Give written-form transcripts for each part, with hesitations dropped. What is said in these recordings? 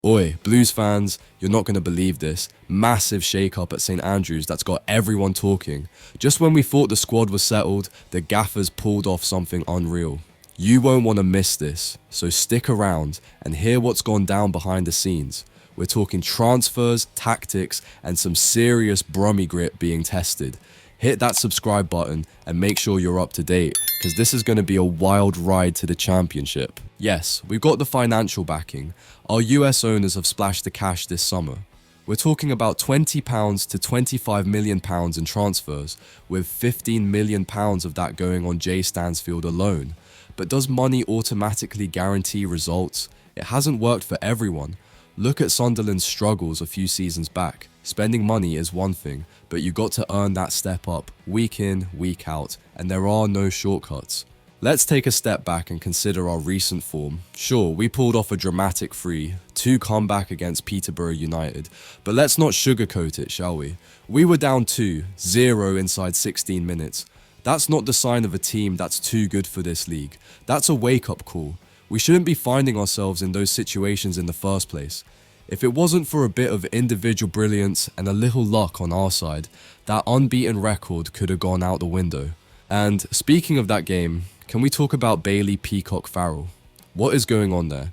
Oi, Blues fans, you're not going to believe this. Massive shake-up at St Andrews that's got everyone talking. Just when we thought the squad was settled, the gaffers pulled off something unreal. You won't want to miss this, so stick around and hear what's gone down behind the scenes. We're talking transfers, tactics, and some serious Brummy grit being tested. Hit that subscribe button and make sure you're up to date, because this is going to be a wild ride to the championship. Yes, we've got the financial backing. Our US owners have splashed the cash this summer. We're talking about £20 to £25 million in transfers, with £15 million of that going on Jay Stansfield alone. But does money automatically guarantee results? It hasn't worked for everyone. Look at Sunderland's struggles a few seasons back. Spending money is one thing, but you got to earn that step up, week in, week out, and there are no shortcuts. Let's take a step back and consider our recent form. Sure, we pulled off a dramatic 3-2 comeback against Peterborough United, but let's not sugarcoat it, shall we? We were down 2-0 inside 16 minutes. That's not the sign of a team that's too good for this league. That's a wake-up call. We shouldn't be finding ourselves in those situations in the first place. If it wasn't for a bit of individual brilliance and a little luck on our side, that unbeaten record could have gone out the window. And speaking of that game, can we talk about Bailey Peacock Farrell? What is going on there?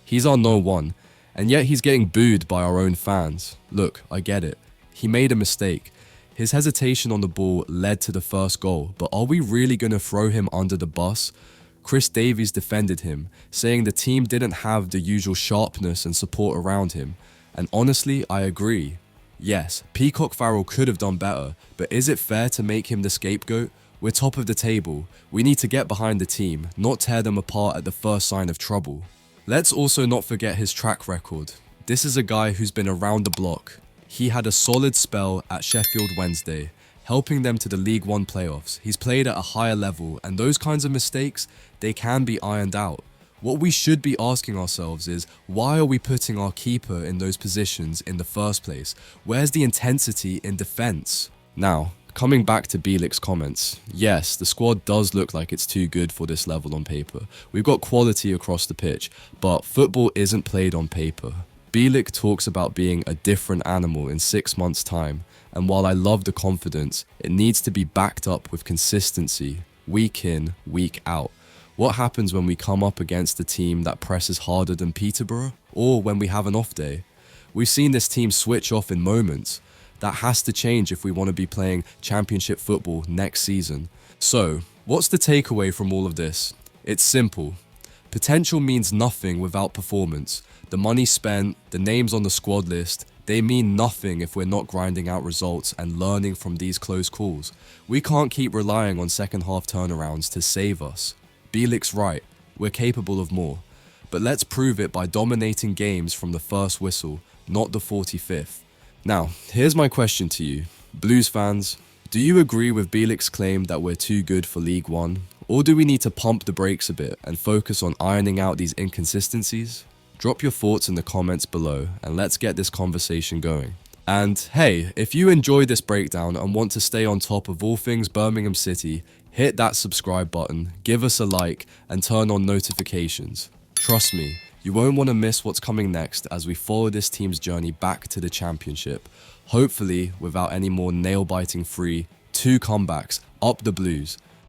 He's our no one, and yet he's getting booed by our own fans. Look, I get it. He made a mistake. His hesitation on the ball led to the first goal, but are we really going to throw him under the bus? Chris Davies defended him, saying the team didn't have the usual sharpness and support around him. And honestly, I agree. Yes, Peacock Farrell could have done better, but is it fair to make him the scapegoat? We're top of the table. We need to get behind the team, not tear them apart at the first sign of trouble. Let's also not forget his track record. This is a guy who's been around the block. He had a solid spell at Sheffield Wednesday, helping them to the League One playoffs. He's played at a higher level, and those kinds of mistakes, they can be ironed out. What we should be asking ourselves is, why are we putting our keeper in those positions in the first place? Where's the intensity in defense? Now, coming back to Bielik's comments, yes, the squad does look like it's too good for this level on paper. We've got quality across the pitch, but football isn't played on paper. Bielik talks about being a different animal in 6 months' time, and while I love the confidence, it needs to be backed up with consistency, week in, week out. What happens when we come up against a team that presses harder than Peterborough, or when we have an off day? We've seen this team switch off in moments. That has to change if we want to be playing championship football next season. So, what's the takeaway from all of this? It's simple. Potential means nothing without performance. The money spent, the names on the squad list, they mean nothing if we're not grinding out results and learning from these close calls. We can't keep relying on second half turnarounds to save us. Bielik's right, we're capable of more. But let's prove it by dominating games from the first whistle, not the 45th. Now, here's my question to you. Blues fans, do you agree with Bielik's claim that we're too good for League One? Or do we need to pump the brakes a bit and focus on ironing out these inconsistencies? Drop your thoughts in the comments below and let's get this conversation going. And hey, if you enjoyed this breakdown and want to stay on top of all things Birmingham City, hit that subscribe button, give us a like, and turn on notifications. Trust me, you won't want to miss what's coming next as we follow this team's journey back to the championship, hopefully without any more nail-biting 3-2 comebacks. Up the Blues.